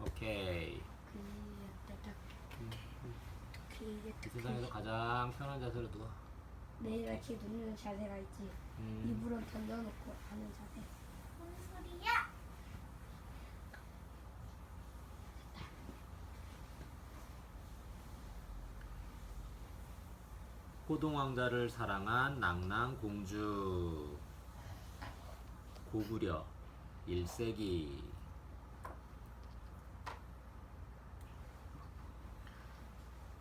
오케이. 이 세상에서 가장 편한 자세로 누워. 내일 이렇게 눕는 자세가 있지. 이불은 던져놓고 하는 자세. 무슨 소리야? 호동왕자를 사랑한 낭낭공주. 고구려 1세기.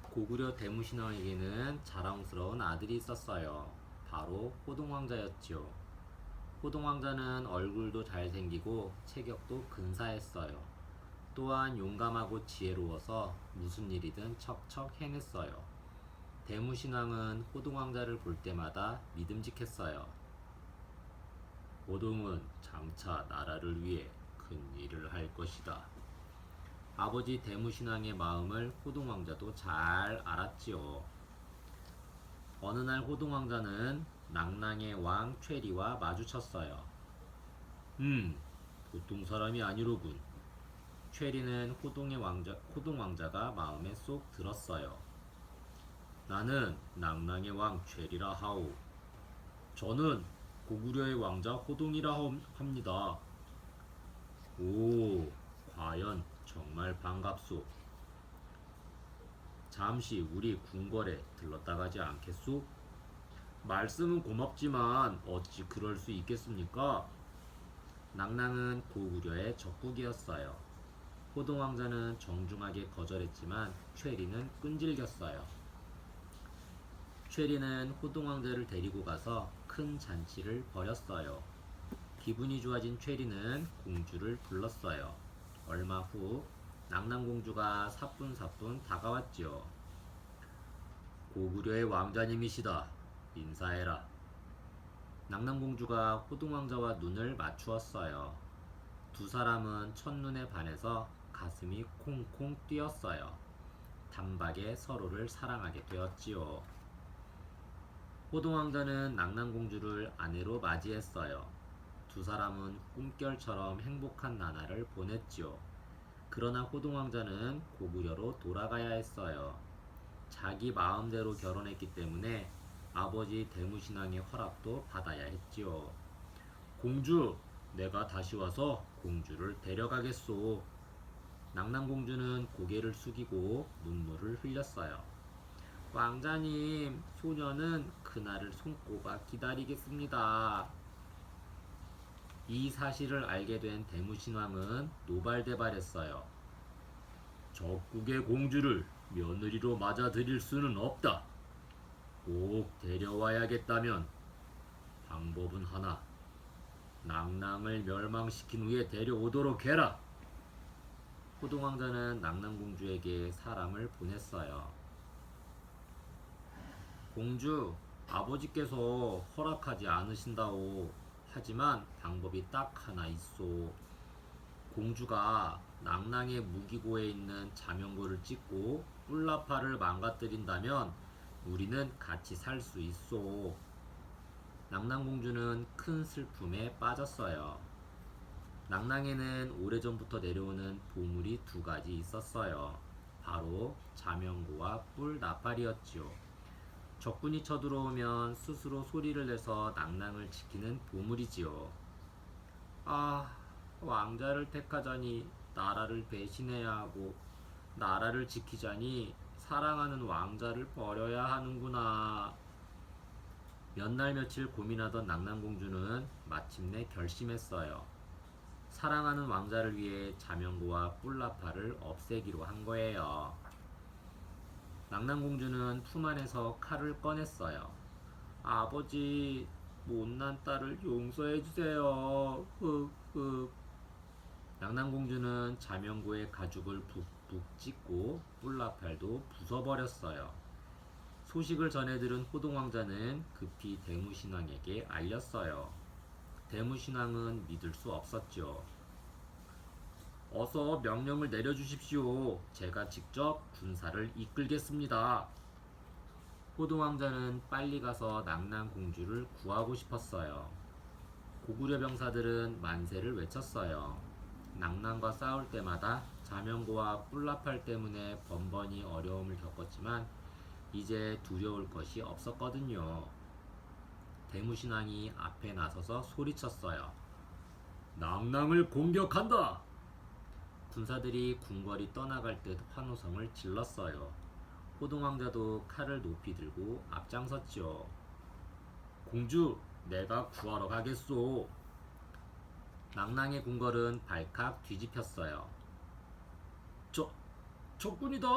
고구려 대무신왕에게는 자랑스러운 아들이 있었어요. 바로 호동왕자였지요. 호동왕자는 얼굴도 잘생기고 체격도 근사했어요. 또한 용감하고 지혜로워서 무슨 일이든 척척 해냈어요. 대무신왕은 호동왕자를 볼 때마다 믿음직했어요. 호동은 장차 나라를 위해 큰 일을 할 것이다. 아버지 대무신왕의 마음을 호동왕자도 잘 알았지요. 어느 날 호동왕자는 낭낭의 왕 최리와 마주쳤어요. 보통 사람이 아니로군. 최리는 호동왕자가 마음에 쏙 들었어요. 나는 낭낭의 왕 최리라 하오. 저는 고구려의 왕자 호동이라 합니다. 오, 과연 정말 반갑소. 잠시 우리 궁궐에 들렀다 가지 않겠소? 말씀은 고맙지만 어찌 그럴 수 있겠습니까? 낭낭은 고구려의 적국이었어요. 호동왕자는 정중하게 거절했지만 최리는 끈질겼어요. 최리는 호동왕자를 데리고 가서 큰 잔치를 벌였어요. 기분이 좋아진 최리는 공주를 불렀어요. 얼마 후 낭낭공주가 사뿐사뿐 다가왔지요. 고구려의 왕자님이시다. 인사해라. 낭낭공주가 호동왕자와 눈을 맞추었어요. 두 사람은 첫눈에 반해서 가슴이 콩콩 뛰었어요. 단박에 서로를 사랑하게 되었지요. 호동왕자는 낭낭공주를 아내로 맞이했어요. 두 사람은 꿈결처럼 행복한 나날을 보냈지요. 그러나 호동왕자는 고구려로 돌아가야 했어요. 자기 마음대로 결혼했기 때문에 아버지 대무신왕의 허락도 받아야 했지요. 공주, 내가 다시 와서 공주를 데려가겠소. 낭낭공주는 고개를 숙이고 눈물을 흘렸어요. 왕자님, 소녀는 그날을 손꼽아 기다리겠습니다. 이 사실을 알게 된 대무신왕은 노발대발했어요. 적국의 공주를 며느리로 맞아들일 수는 없다. 꼭 데려와야겠다면 방법은 하나. 낭낭을 멸망시킨 후에 데려오도록 해라. 호동왕자는 낭낭공주에게 사람을 보냈어요. 공주, 아버지께서 허락하지 않으신다오. 하지만 방법이 딱 하나 있소. 공주가 낭낭의 무기고에 있는 자명고를 찍고 뿔나파를 망가뜨린다면 우리는 같이 살 수 있소. 낭낭공주는 큰 슬픔에 빠졌어요. 낭낭에는 오래전부터 내려오는 보물이 두 가지 있었어요. 바로 자명고와 뿔나팔이었지요. 적군이 쳐들어오면 스스로 소리를 내서 낭낭을 지키는 보물이지요. 아, 왕자를 택하자니 나라를 배신해야 하고 나라를 지키자니 사랑하는 왕자를 버려야 하는구나. 몇 날 며칠 고민하던 낭낭공주는 마침내 결심했어요. 사랑하는 왕자를 위해 자명고와 뿔나팔을 없애기로 한 거예요. 낭낭공주는 품 안에서 칼을 꺼냈어요. 아버지, 못난 딸을 용서해주세요. 흑흑. 낭낭공주는 자명고의 가죽을 북북 찢고 뿔나팔도 부숴버렸어요. 소식을 전해들은 호동왕자는 급히 대무신왕에게 알렸어요. 대무신왕은 믿을 수 없었죠. 어서 명령을 내려주십시오. 제가 직접 군사를 이끌겠습니다. 호동왕자는 빨리 가서 낭낭공주를 구하고 싶었어요. 고구려 병사들은 만세를 외쳤어요. 낭랑과 싸울 때마다 자명고와 뿔라팔 때문에 번번이 어려움을 겪었지만 이제 두려울 것이 없었거든요. 대무신앙이 앞에 나서서 소리쳤어요. 낭랑을 공격한다! 군사들이 궁궐이 떠나갈 듯 환호성을 질렀어요. 호동왕자도 칼을 높이 들고 앞장섰죠. 공주, 내가 구하러 가겠소. 낭랑의 궁궐은 발칵 뒤집혔어요. 적군이다!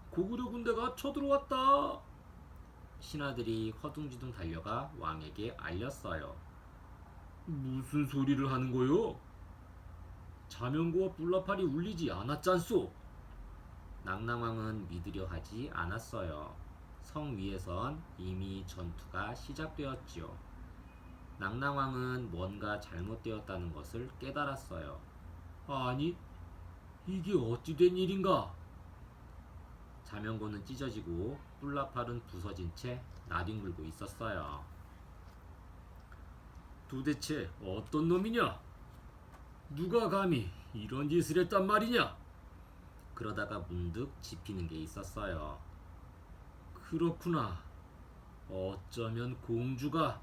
고구려 군대가 쳐들어왔다! 신하들이 허둥지둥 달려가 왕에게 알렸어요. 무슨 소리를 하는 거요? 자명고와 뿔라팔이 울리지 않았잖소. 낭랑왕은 믿으려 하지 않았어요. 성 위에선 이미 전투가 시작되었지요. 낭랑왕은 뭔가 잘못되었다는 것을 깨달았어요. 아니, 이게 어찌 된 일인가? 자명고는 찢어지고 뿔라팔은 부서진 채 나뒹굴고 있었어요. 도대체 어떤 놈이냐? 누가 감히 이런 짓을 했단 말이냐? 그러다가 문득 짚이는 게 있었어요. 그렇구나. 어쩌면 공주가...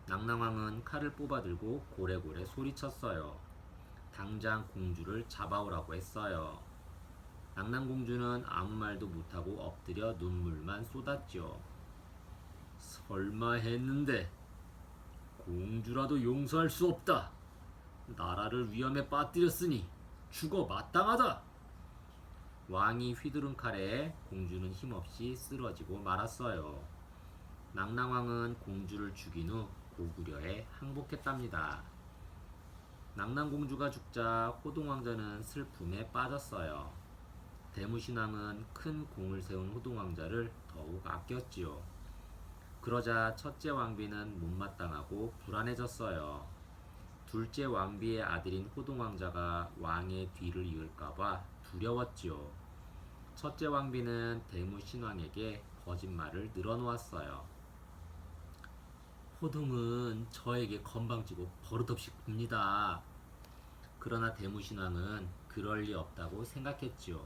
낭랑왕은 칼을 뽑아들고 고래고래 소리쳤어요. 당장 공주를 잡아오라고 했어요. 낭랑공주는 아무 말도 못하고 엎드려 눈물만 쏟았죠. 설마 했는데 공주라도 용서할 수 없다. 나라를 위험에 빠뜨렸으니 죽어 마땅하다. 왕이 휘두른 칼에 공주는 힘없이 쓰러지고 말았어요. 낭랑왕은 공주를 죽인 후 고구려에 항복했답니다. 낭랑공주가 죽자 호동왕자는 슬픔에 빠졌어요. 대무신왕은 큰 공을 세운 호동왕자를 더욱 아꼈지요. 그러자 첫째 왕비는 못마땅하고 불안해졌어요. 둘째 왕비의 아들인 호동왕자가 왕의 뒤를 이을까봐 두려웠지요. 첫째 왕비는 대무신왕에게 거짓말을 늘어놓았어요. 호동은 저에게 건방지고 버릇없이 굽니다. 그러나 대무신왕은 그럴 리 없다고 생각했지요.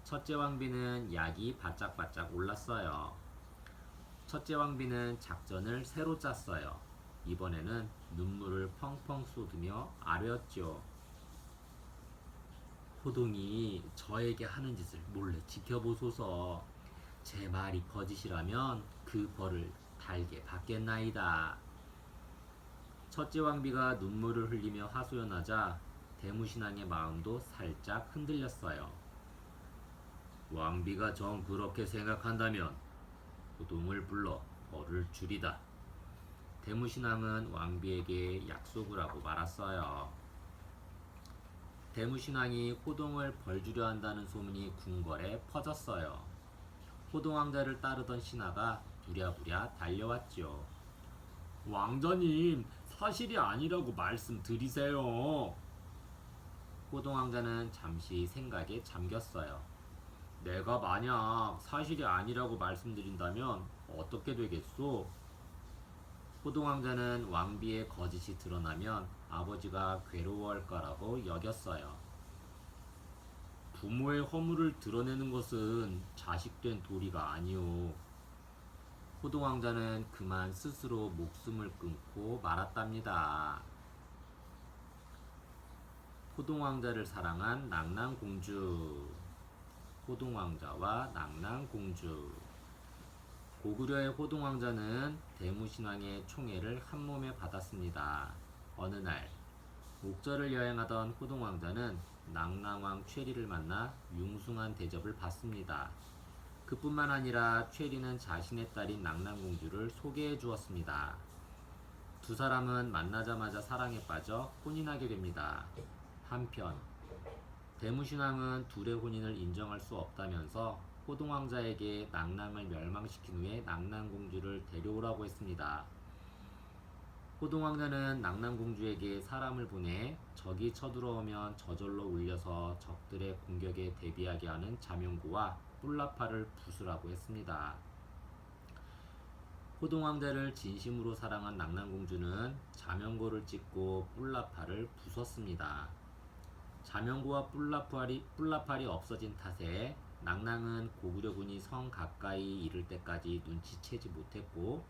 첫째 왕비는 약이 바짝바짝 올랐어요. 첫째 왕비는 작전을 새로 짰어요. 이번에는 눈물을 펑펑 쏟으며 아뢰었죠. 호동이 저에게 하는 짓을 몰래 지켜보소서. 제 말이 거짓이라면 그 벌을 달게 받겠나이다. 첫째 왕비가 눈물을 흘리며 하소연하자 대무신왕의 마음도 살짝 흔들렸어요. 왕비가 정 그렇게 생각한다면 호동을 불러 벌을 주리다. 대무신왕은 왕비에게 약속을 하고 말았어요. 대무신왕이 호동을 벌주려 한다는 소문이 궁궐에 퍼졌어요. 호동왕자를 따르던 신하가 부랴부랴 달려왔죠. 왕자님, 사실이 아니라고 말씀드리세요. 호동왕자는 잠시 생각에 잠겼어요. 내가 만약 사실이 아니라고 말씀드린다면 어떻게 되겠소? 호동왕자는 왕비의 거짓이 드러나면 아버지가 괴로워할 거라고 여겼어요. 부모의 허물을 드러내는 것은 자식된 도리가 아니오. 호동왕자는 그만 스스로 목숨을 끊고 말았답니다. 호동왕자를 사랑한 낭랑공주. 호동왕자와 낭랑공주. 고구려의 호동왕자는 대무신왕의 총애를 한몸에 받았습니다. 어느 날 옥저를 여행하던 호동왕자는 낭랑왕 최리를 만나 융숭한 대접을 받습니다. 그뿐만 아니라 최리는 자신의 딸인 낭랑공주를 소개해 주었습니다. 두 사람은 만나자마자 사랑에 빠져 혼인하게 됩니다. 한편 대무신왕은 둘의 혼인을 인정할 수 없다면서 호동왕자에게 낭랑을 멸망시킨 후에 낭랑공주를 데려오라고 했습니다. 호동왕자는 낭랑공주에게 사람을 보내 적이 쳐들어오면 저절로 울려서 적들의 공격에 대비하게 하는 자명고와 뿔라팔을 부수라고 했습니다. 호동왕자를 진심으로 사랑한 낭랑공주는 자명고를 찍고 뿔라팔을 부쉈습니다. 자명고와 뿔라팔이 없어진 탓에 낭낭은 고구려군이 성 가까이 이를 때까지 눈치채지 못했고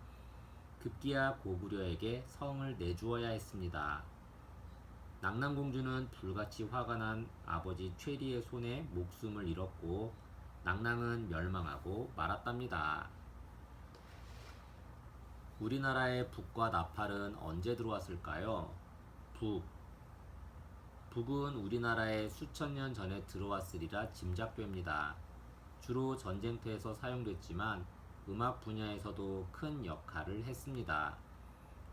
급기야 고구려에게 성을 내주어야 했습니다. 낭낭공주는 불같이 화가 난 아버지 최리의 손에 목숨을 잃었고 낭낭은 멸망하고 말았답니다. 우리나라의 북과 나팔은 언제 들어왔을까요? 북은 우리나라에 수천 년 전에 들어왔으리라 짐작됩니다. 주로 전쟁터에서 사용됐지만 음악 분야에서도 큰 역할을 했습니다.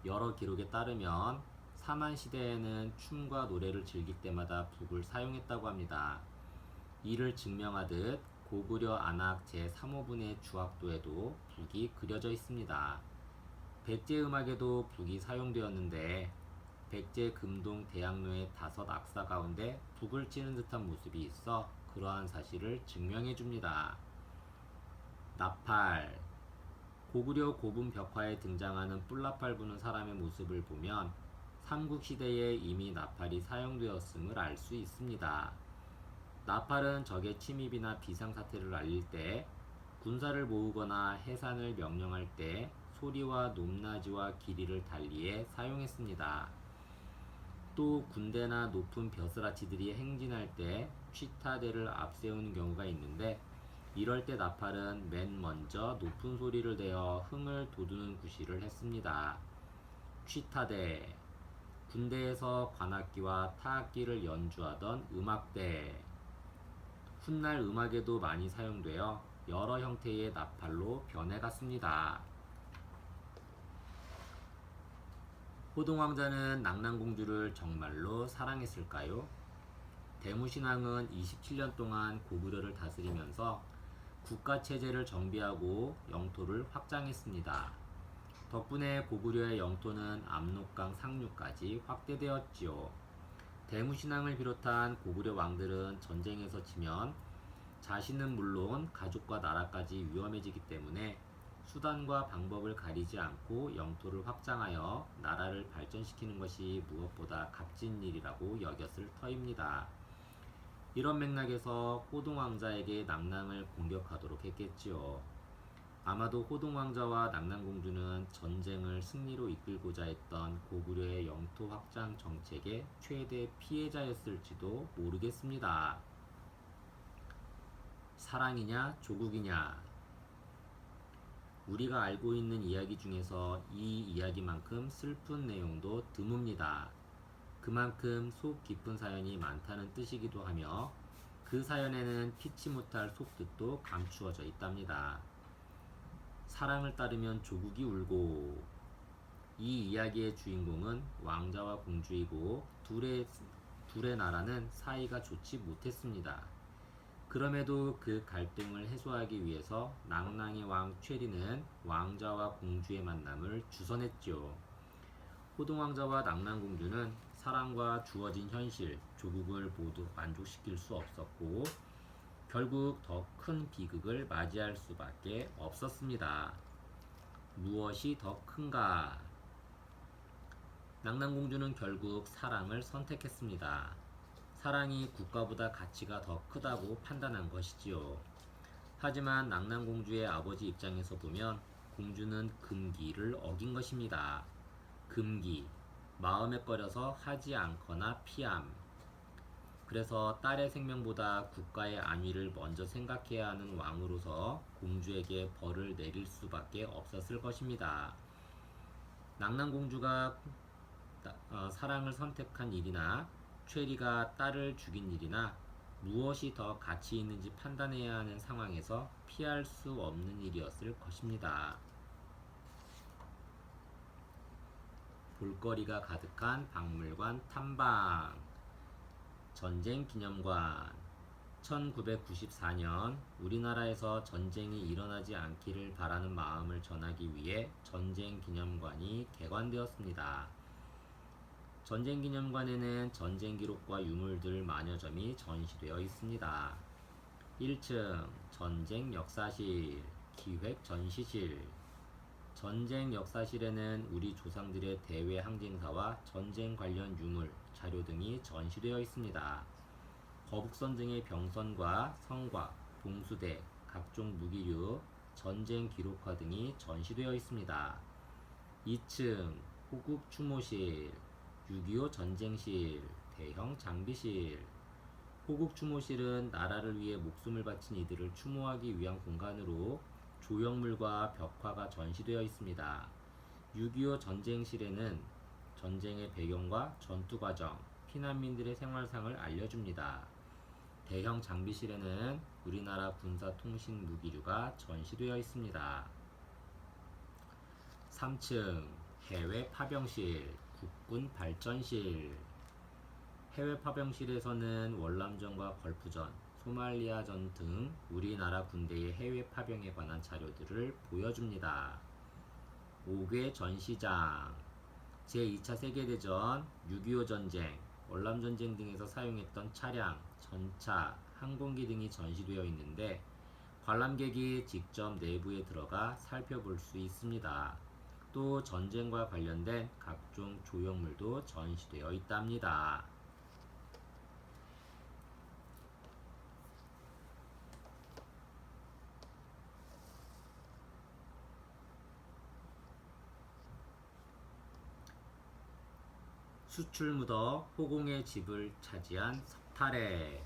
여러 기록에 따르면 사만 시대에는 춤과 노래를 즐길 때마다 북을 사용했다고 합니다. 이를 증명하듯 고구려 안악 제3호분의 주악도에도 북이 그려져 있습니다. 백제 음악에도 북이 사용되었는데 백제 금동 대학로의 5 악사 가운데 북을 치는 듯한 모습이 있어 그러한 사실을 증명해 줍니다. 나팔. 고구려 고분 벽화에 등장하는 뿔나팔 부는 사람의 모습을 보면 삼국시대에 이미 나팔이 사용되었음을 알 수 있습니다. 나팔은 적의 침입이나 비상사태를 알릴 때, 군사를 모으거나 해산을 명령할 때 소리와 높낮이와 길이를 달리해 사용했습니다. 또 군대나 높은 벼슬아치들이 행진할 때 취타대를 앞세우는 경우가 있는데 이럴 때 나팔은 맨 먼저 높은 소리를 내어 흥을 돋우는 구실을 했습니다. 취타대, 군대에서 관악기와 타악기를 연주하던 음악대, 훗날 음악에도 많이 사용되어 여러 형태의 나팔로 변해갔습니다. 호동왕자는 낭낭공주를 정말로 사랑했을까요? 대무신앙은 27년 동안 고구려를 다스리면서 국가체제를 정비하고 영토를 확장했습니다. 덕분에 고구려의 영토는 압록강 상류까지 확대되었지요. 대무신앙을 비롯한 고구려 왕들은 전쟁에서 지면 자신은 물론 가족과 나라까지 위험해지기 때문에 수단과 방법을 가리지 않고 영토를 확장하여 나라를 발전시키는 것이 무엇보다 값진 일이라고 여겼을 터입니다. 이런 맥락에서 호동왕자에게 낭낭을 공격하도록 했겠지요. 아마도 호동왕자와 낭낭공주는 전쟁을 승리로 이끌고자 했던 고구려의 영토 확장 정책의 최대 피해자였을지도 모르겠습니다. 사랑이냐 조국이냐. 우리가 알고 있는 이야기 중에서 이 이야기만큼 슬픈 내용도 드뭅니다. 그만큼 속 깊은 사연이 많다는 뜻이기도 하며 그 사연에는 피치 못할 속뜻도 감추어져 있답니다. 사랑을 따르면 조국이 울고. 이 이야기의 주인공은 왕자와 공주이고 둘의 나라는 사이가 좋지 못했습니다. 그럼에도 그 갈등을 해소하기 위해서 낭낭의 왕 최리는 왕자와 공주의 만남을 주선했죠. 호동왕자와 낭낭공주는 사랑과 주어진 현실, 조국을 모두 만족시킬 수 없었고 결국 더 큰 비극을 맞이할 수밖에 없었습니다. 무엇이 더 큰가? 낭낭공주는 결국 사랑을 선택했습니다. 사랑이 국가보다 가치가 더 크다고 판단한 것이지요. 하지만 낭낭공주의 아버지 입장에서 보면 공주는 금기를 어긴 것입니다. 금기, 마음에 꺼려서 하지 않거나 피함. 그래서 딸의 생명보다 국가의 안위를 먼저 생각해야 하는 왕으로서 공주에게 벌을 내릴 수밖에 없었을 것입니다. 낭낭공주가 사랑을 선택한 일이나 최리가 딸을 죽인 일이나 무엇이 더 가치 있는지 판단해야 하는 상황에서 피할 수 없는 일이었을 것입니다. 볼거리가 가득한 박물관 탐방. 전쟁기념관. 1994년 우리나라에서 전쟁이 일어나지 않기를 바라는 마음을 전하기 위해 전쟁기념관이 개관되었습니다. 전쟁기념관에는 전쟁기록과 유물들 만여 점이 전시되어 있습니다. 1층 전쟁역사실, 기획전시실. 전쟁역사실에는 우리 조상들의 대외 항쟁사와 전쟁 관련 유물, 자료 등이 전시되어 있습니다. 거북선 등의 병선과 성곽, 봉수대, 각종 무기류, 전쟁 기록화 등이 전시되어 있습니다. 2층 호국 추모실, 6.25 전쟁실, 대형 장비실. 호국 추모실은 나라를 위해 목숨을 바친 이들을 추모하기 위한 공간으로 조형물과 벽화가 전시되어 있습니다. 6.25 전쟁실에는 전쟁의 배경과 전투 과정, 피난민들의 생활상을 알려줍니다. 대형 장비실에는 우리나라 군사 통신 무기류가 전시되어 있습니다. 3층 해외 파병실, 국군 발전실. 해외 파병실에서는 월남전과 걸프전, 소말리아전 등 우리나라 군대의 해외 파병에 관한 자료들을 보여줍니다. 5개 전시장. 제2차 세계대전, 6.25 전쟁, 월남전쟁 등에서 사용했던 차량, 전차, 항공기 등이 전시되어 있는데 관람객이 직접 내부에 들어가 살펴볼 수 있습니다. 또 전쟁과 관련된 각종 조형물도 전시되어 있답니다. 수출무더 호공의 집을 차지한 석탈해.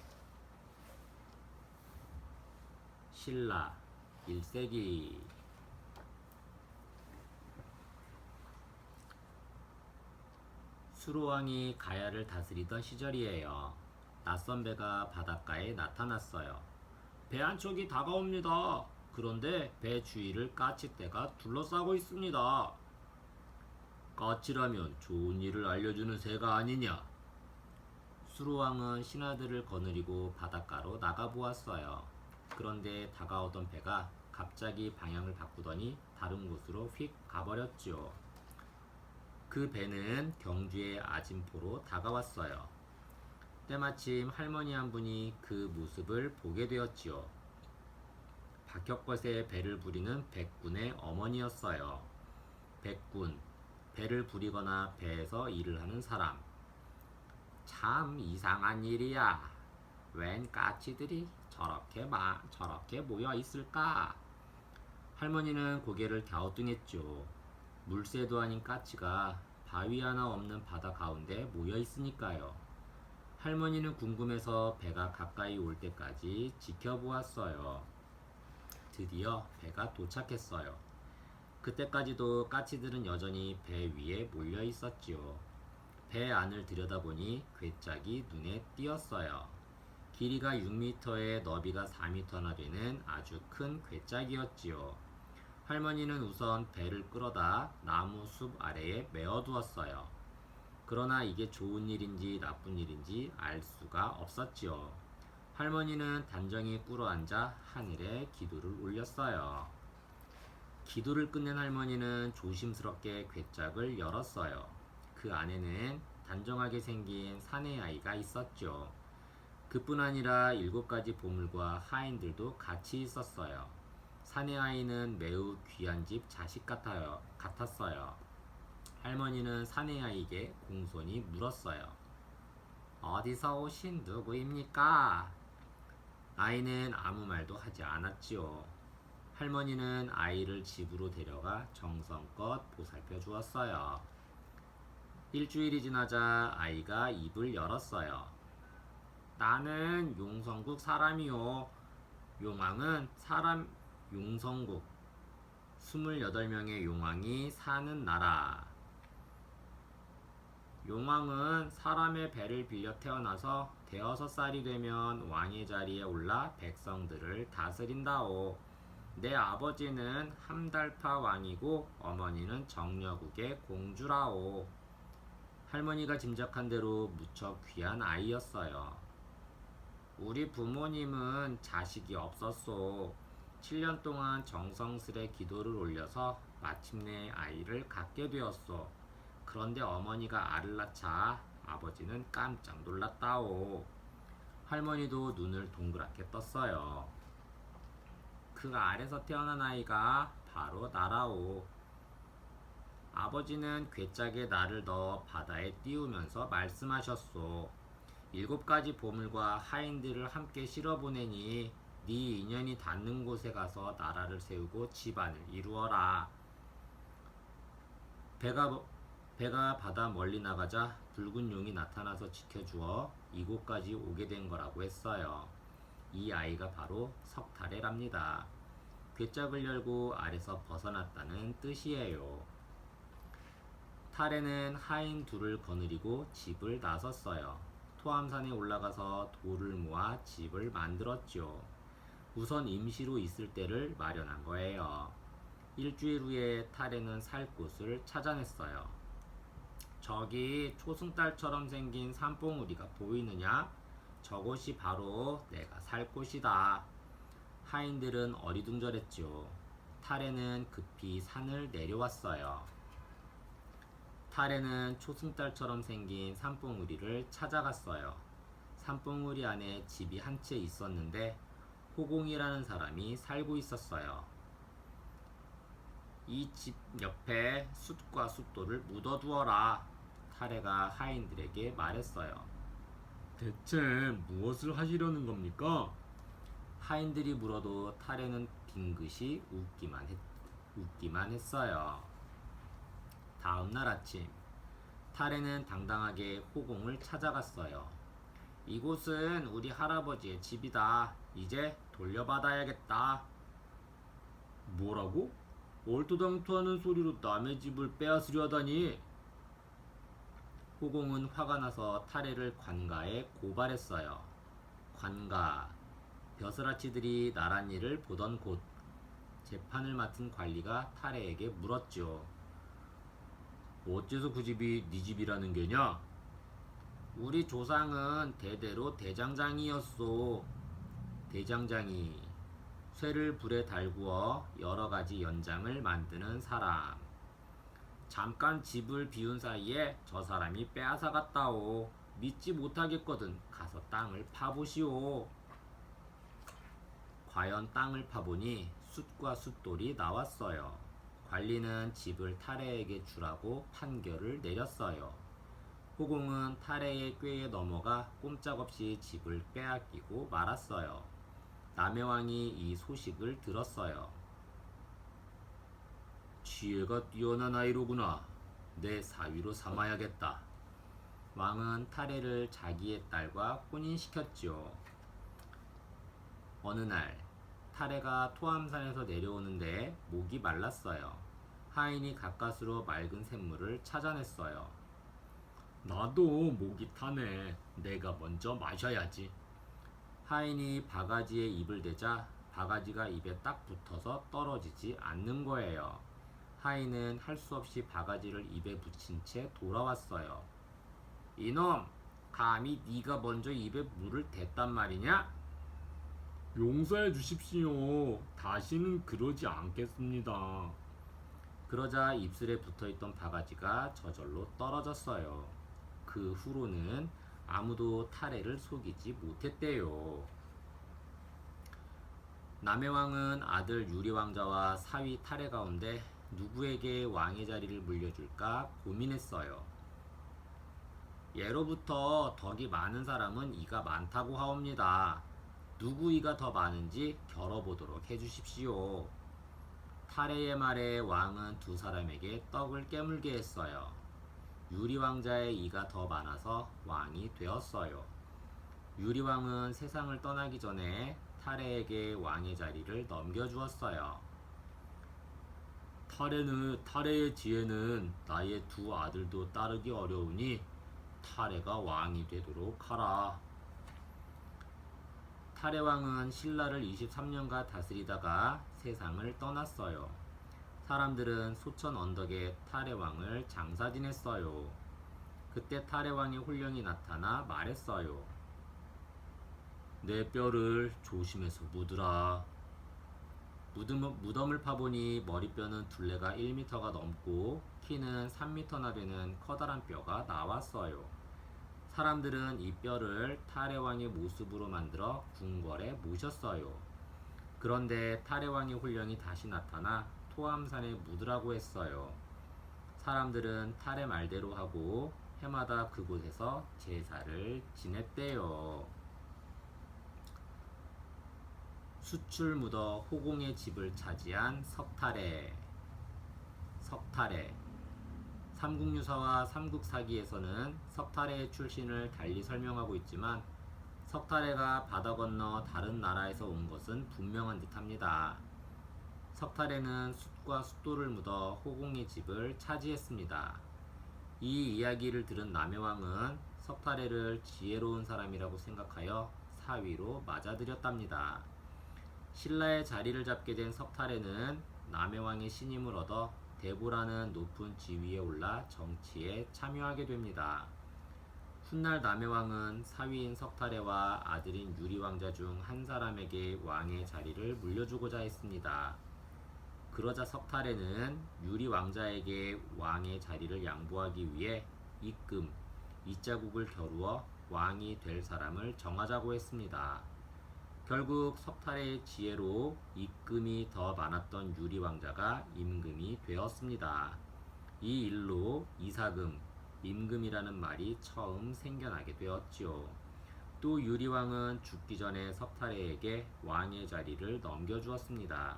신라 1세기. 수로왕이 가야를 다스리던 시절이에요. 낯선 배가 바닷가에 나타났어요. 배 한 척이 다가옵니다. 그런데 배 주위를 까치떼가 둘러싸고 있습니다. 까치라면 좋은 일을 알려주는 새가 아니냐? 수로왕은 신하들을 거느리고 바닷가로 나가보았어요. 그런데 다가오던 배가 갑자기 방향을 바꾸더니 다른 곳으로 휙 가버렸지요. 그 배는 경주의 아진포로 다가왔어요. 때마침 할머니 한 분이 그 모습을 보게 되었지요. 박혁것의 배를 부리는 백군의 어머니였어요. 백군, 배를 부리거나 배에서 일을 하는 사람. 참 이상한 일이야. 웬 까치들이 저렇게 모여 있을까? 할머니는 고개를 갸우뚱했죠. 물새도 아닌 까치가 바위 하나 없는 바다 가운데 모여 있으니까요. 할머니는 궁금해서 배가 가까이 올 때까지 지켜보았어요. 드디어 배가 도착했어요. 그때까지도 까치들은 여전히 배 위에 몰려 있었지요. 배 안을 들여다보니 괴짝이 눈에 띄었어요. 길이가 6m에 너비가 4m나 되는 아주 큰 괴짝이었지요. 할머니는 우선 배를 끌어다 나무 숲 아래에 메어두었어요. 그러나 이게 좋은 일인지 나쁜 일인지 알 수가 없었지요. 할머니는 단정히 꿇어앉아 하늘에 기도를 올렸어요. 기도를 끝낸 할머니는 조심스럽게 괴짝을 열었어요. 그 안에는 단정하게 생긴 사내 아이가 있었죠. 그뿐 아니라 7가지 보물과 하인들도 같이 있었어요. 사내 아이는 매우 귀한 집 자식 같았어요. 할머니는 사내 아이에게 공손히 물었어요. 어디서 오신 누구입니까? 아이는 아무 말도 하지 않았지요. 할머니는 아이를 집으로 데려가 정성껏 보살펴 주었어요. 일주일이 지나자 아이가 입을 열었어요. 나는 용성국 사람이요. 용왕은 용성국 28명의 용왕이 사는 나라. 용왕은 사람의 배를 빌려 태어나서 6살이 되면 왕의 자리에 올라 백성들을 다스린다오. 내 아버지는 함달파 왕이고 어머니는 정려국의 공주라오. 할머니가 짐작한 대로 무척 귀한 아이였어요. 우리 부모님은 자식이 없었소. 7년 동안 정성스레 기도를 올려서 마침내 아이를 갖게 되었소. 그런데 어머니가 알을 낳자 아버지는 깜짝 놀랐다오. 할머니도 눈을 동그랗게 떴어요. 그 알에서 태어난 아이가 바로 나라오. 아버지는 괴짝에 나를 넣어 바다에 띄우면서 말씀하셨소. 7가지 보물과 하인들을 함께 실어보내니 네 인연이 닿는 곳에 가서 나라를 세우고 집안을 이루어라. 배가 바다 멀리 나가자 붉은 용이 나타나서 지켜주어 이곳까지 오게 된 거라고 했어요. 이 아이가 바로 석탈해랍니다. 괴짝을 열고 알에서 벗어났다는 뜻이에요. 탈에는 하인 둘을 거느리고 집을 나섰어요. 토암산에 올라가서 돌을 모아 집을 만들었죠. 우선 임시로 있을 때를 마련한 거예요. 일주일 후에 탈에는 살 곳을 찾아냈어요. 저기 초승달처럼 생긴 산봉우리가 보이느냐? 저곳이 바로 내가 살 곳이다. 하인들은 어리둥절했죠. 탈에는 급히 산을 내려왔어요. 탈에는 초승달처럼 생긴 산봉우리를 찾아갔어요. 산봉우리 안에 집이 한 채 있었는데 호공이라는 사람이 살고 있었어요. 이 집 옆에 숯과 숫돌을 묻어두어라. 탈에가 하인들에게 말했어요. 대체 무엇을 하시려는 겁니까? 하인들이 물어도 탈에는 빙긋이 웃기만 했어요. 다음 날 아침, 탈에는 당당하게 호공을 찾아갔어요. 이곳은 우리 할아버지의 집이다. 이제 돌려받아야겠다. 뭐라고? 얼토당토하는 소리로 남의 집을 빼앗으려 하다니. 호공은 화가 나서 탈에를 관가에 고발했어요. 관가, 벼슬아치들이 나란 일을 보던 곳. 재판을 맡은 관리가 탈에에게 물었죠. 어째서 그 집이 네 집이라는 게냐? 우리 조상은 대대로 대장장이었소. 대장장이, 쇠를 불에 달구어 여러 가지 연장을 만드는 사람. 잠깐 집을 비운 사이에 저 사람이 빼앗아 갔다오. 믿지 못하겠거든 가서 땅을 파보시오. 과연 땅을 파보니 숯과 숫돌이 나왔어요. 관리는 집을 탈에에게 주라고 판결을 내렸어요. 호공은 탈에의 꾀에 넘어가 꼼짝없이 집을 빼앗기고 말았어요. 남해왕이 이 소식을 들었어요. 지혜가 뛰어난 아이로구나. 내 사위로 삼아야겠다. 왕은 탈에를 자기의 딸과 혼인시켰지요. 어느 날 탈에가 토암산에서 내려오는데 목이 말랐어요. 하인이 가까스로 맑은 샘물을 찾아냈어요. 나도 목이 타네. 내가 먼저 마셔야지. 하인이 바가지에 입을 대자 바가지가 입에 딱 붙어서 떨어지지 않는 거예요. 하인은 할 수 없이 바가지를 입에 붙인 채 돌아왔어요. 이놈, 감히 네가 먼저 입에 물을 댔단 말이냐? 용서해 주십시오. 다시는 그러지 않겠습니다. 그러자 입술에 붙어있던 바가지가 저절로 떨어졌어요. 그 후로는 아무도 탈에를 속이지 못했대요. 남해왕은 아들 유리왕자와 사위 탈에 가운데 누구에게 왕의 자리를 물려줄까 고민했어요. 예로부터 덕이 많은 사람은 이가 많다고 하옵니다. 누구 이가 더 많은지 겨뤄보도록 해주십시오. 탈에의 말에 왕은 두 사람에게 떡을 깨물게 했어요. 유리왕자의 이가 더 많아서 왕이 되었어요. 유리왕은 세상을 떠나기 전에 탈에에게 왕의 자리를 넘겨주었어요. 탈에의 지혜는 나의 두 아들도 따르기 어려우니 탈에가 왕이 되도록 하라. 탈에 왕은 신라를 23년간 다스리다가 세상을 떠났어요. 사람들은 소천 언덕에 탈에 왕을 장사 지냈어요. 그때 탈에 왕의 홀령이 나타나 말했어요. 내 뼈를 조심해서 묻으라. 무덤을 파보니 머리뼈는 둘레가 1m가 넘고 키는 3m나 되는 커다란 뼈가 나왔어요. 사람들은 이 뼈를 탈에 왕의 모습으로 만들어 궁궐에 모셨어요. 그런데 탈에 왕의 홀령이 다시 나타나 토암산에 묻으라고 했어요. 사람들은 탈의 말대로 하고 해마다 그곳에서 제사를 지냈대요. 숯을 묻어 호공의 집을 차지한 석탈해. 석탈해. 삼국유사와 삼국사기에서는 석탈해의 출신을 달리 설명하고 있지만 석탈해가 바다 건너 다른 나라에서 온 것은 분명한 듯합니다. 석탈해는 숯과 숫돌을 묻어 호공의 집을 차지했습니다. 이 이야기를 들은 남해왕은 석탈해를 지혜로운 사람이라고 생각하여 사위로 맞아들였답니다. 신라의 자리를 잡게 된 석탈해는 남해왕의 신임을 얻어 대보라는 높은 지위에 올라 정치에 참여하게 됩니다. 훗날 남해왕은 사위인 석탈해와 아들인 유리왕자 중 한 사람에게 왕의 자리를 물려주고자 했습니다. 그러자 석탈해는 유리왕자에게 왕의 자리를 양보하기 위해 입금, 이자국을 겨루어 왕이 될 사람을 정하자고 했습니다. 결국 석탈해의 지혜로 입금이 더 많았던 유리왕자가 임금이 되었습니다. 이 일로 이사금, 임금이라는 말이 처음 생겨나게 되었지요. 또 유리왕은 죽기 전에 석탈해에게 왕의 자리를 넘겨주었습니다.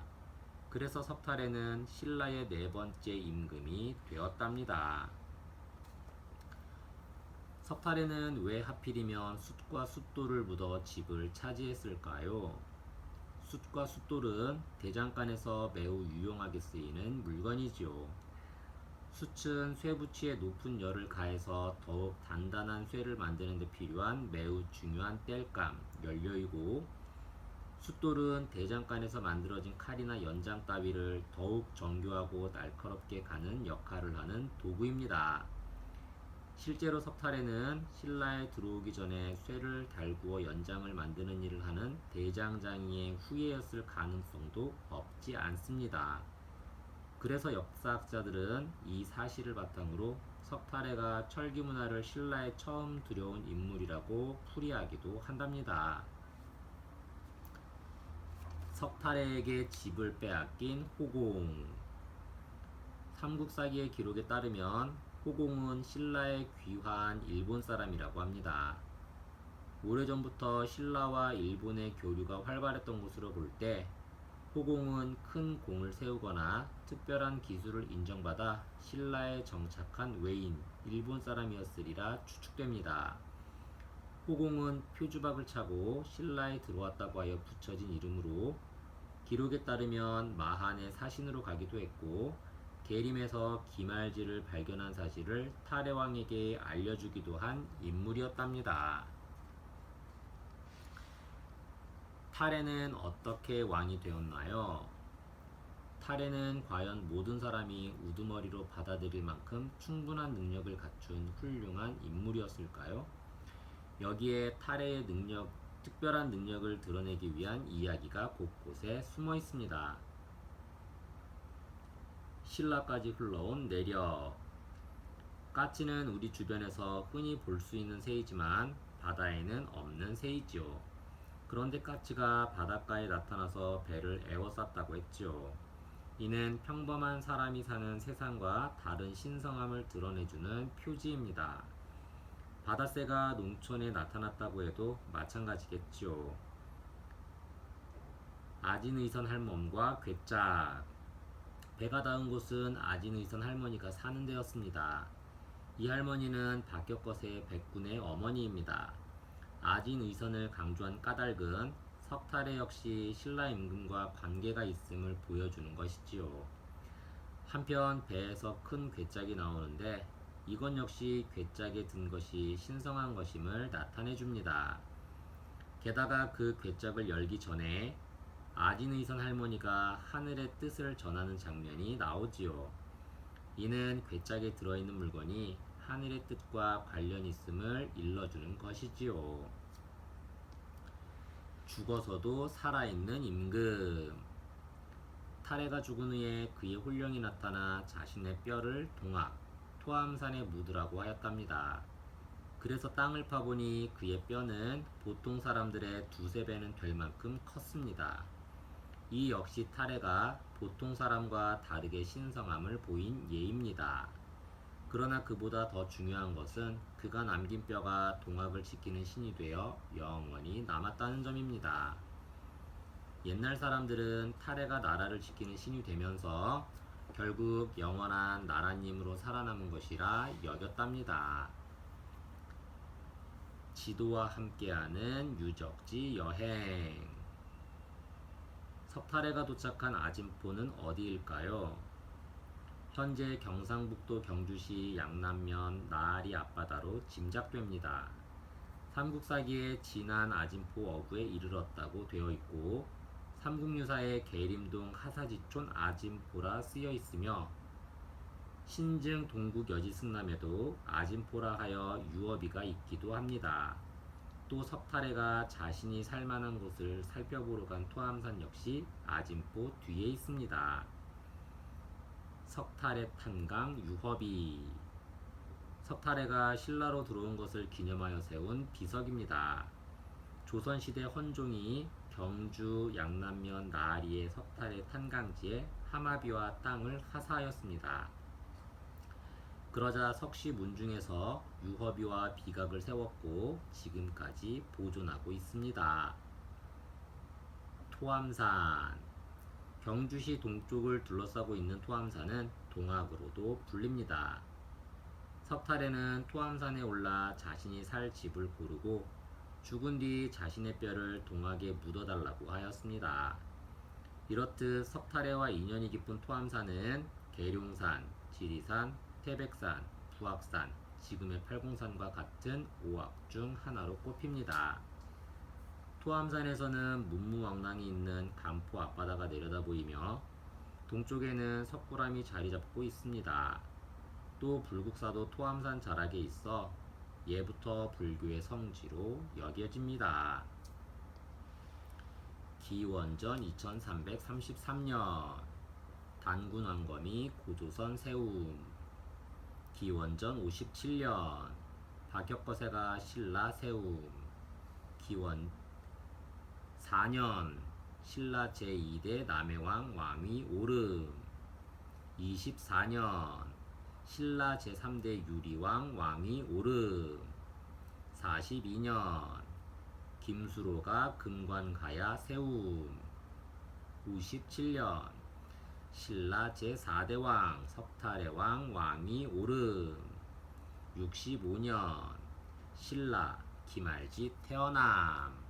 그래서 석탈해는 신라의 네 번째 임금이 되었답니다. 석탈해는 왜 하필이면 숯과 숫돌을 묻어 집을 차지했을까요? 숯과 숫돌은 대장간에서 매우 유용하게 쓰이는 물건이지요. 숯은 쇠붙이에 높은 열을 가해서 더욱 단단한 쇠를 만드는 데 필요한 매우 중요한 땔감, 연료이고 숫돌은 대장간에서 만들어진 칼이나 연장 따위를 더욱 정교하고 날카롭게 가는 역할을 하는 도구입니다. 실제로 석탈해는 신라에 들어오기 전에 쇠를 달구어 연장을 만드는 일을 하는 대장장이의 후예였을 가능성도 없지 않습니다. 그래서 역사학자들은 이 사실을 바탕으로 석탈해가 철기 문화를 신라에 처음 들여온 인물이라고 풀이하기도 한답니다. 석탈해에게 집을 빼앗긴 호공. 삼국사기의 기록에 따르면 호공은 신라에 귀화한 일본 사람이라고 합니다. 오래전부터 신라와 일본의 교류가 활발했던 것으로 볼 때 호공은 큰 공을 세우거나 특별한 기술을 인정받아 신라에 정착한 외인, 일본 사람이었으리라 추측됩니다. 호공은 표주박을 차고 신라에 들어왔다고 하여 붙여진 이름으로 기록에 따르면 마한의 사신으로 가기도 했고 계림에서 기말지를 발견한 사실을 탈해왕에게 알려주기도 한 인물이었답니다. 탈해는 어떻게 왕이 되었나요? 탈해는 과연 모든 사람이 우두머리로 받아들일 만큼 충분한 능력을 갖춘 훌륭한 인물이었을까요? 여기에 탈해의 특별한 능력을 드러내기 위한 이야기가 곳곳에 숨어 있습니다. 신라까지 흘러온 내력. 까치는 우리 주변에서 흔히 볼 수 있는 새이지만 바다에는 없는 새이지요. 그런데 까치가 바닷가에 나타나서 배를 에워쌌다고 했지요. 이는 평범한 사람이 사는 세상과 다른 신성함을 드러내주는 표지입니다. 바다새가 농촌에 나타났다고 해도 마찬가지겠지요. 아진의선 할멈과 괴짝. 배가 닿은 곳은 아진의선 할머니가 사는 데였습니다. 이 할머니는 박격거세 백군의 어머니입니다. 아진의선을 강조한 까닭은 석탈해 역시 신라 임금과 관계가 있음을 보여주는 것이지요. 한편 배에서 큰 괴짝이 나오는데 이건 역시 괴짝에 든 것이 신성한 것임을 나타내줍니다. 게다가 그 괴짝을 열기 전에 아진의선 할머니가 하늘의 뜻을 전하는 장면이 나오지요. 이는 괴짝에 들어있는 물건이 하늘의 뜻과 관련 있음을 일러주는 것이지요. 죽어서도 살아있는 임금. 탈해가 죽은 후에 그의 혼령이 나타나 자신의 뼈를 동학, 토암산에 묻으라고 하였답니다. 그래서 땅을 파보니 그의 뼈는 보통 사람들의 두세 배는 될 만큼 컸습니다. 이 역시 탈해가 보통 사람과 다르게 신성함을 보인 예입니다. 그러나 그보다 더 중요한 것은 그가 남긴 뼈가 동학을 지키는 신이 되어 영원히 남았다는 점입니다. 옛날 사람들은 타레가 나라를 지키는 신이 되면서 결국 영원한 나라님으로 살아남은 것이라 여겼답니다. 지도와 함께하는 유적지 여행. 석타레가 도착한 아진포는 어디일까요? 현재 경상북도 경주시 양남면 나아리 앞바다로 짐작됩니다. 삼국사기에 진안 아진포 어구에 이르렀다고 되어 있고 삼국유사에 계림동 하사지촌 아진포라 쓰여 있으며 신증 동국 여지승남에도 아진포라 하여 유어비가 있기도 합니다. 또 석타레가 자신이 살만한 곳을 살펴보러 간 토암산 역시 아진포 뒤에 있습니다. 석타레 탄강 유허비. 석타레가 신라로 들어온 것을 기념하여 세운 비석입니다. 조선시대 헌종이 경주 양남면 나아리의 석타레 탄강지에 하마비와 땅을 하사하였습니다. 그러자 석시 문중에서 유허비와 비각을 세웠고 지금까지 보존하고 있습니다. 토암산. 경주시 동쪽을 둘러싸고 있는 토암산은 동학으로도 불립니다. 석타레는 토암산에 올라 자신이 살 집을 고르고 죽은 뒤 자신의 뼈를 동학에 묻어달라고 하였습니다. 이렇듯 석타레와 인연이 깊은 토암산은 계룡산, 지리산, 태백산, 부악산, 지금의 팔공산과 같은 5악 중 하나로 꼽힙니다. 토암산에서는 문무왕랑이 있는 간포 앞바다가 내려다 보이며 동쪽에는 석굴암이 자리 잡고 있습니다. 또 불국사도 토암산 자락에 있어 예부터 불교의 성지로 여겨집니다. 기원전 2333년 단군왕검이 고조선 세움. 기원전 57년 박혁거세가 신라 세움. 기원 4년 신라 제2대 남해왕 왕위 오름. 24년 신라 제3대 유리왕 왕위 오름. 42년 김수로가 금관가야 세움. 57년 신라 제4대왕 석타레왕 왕위 오름. 65년 신라 김알지 태어남.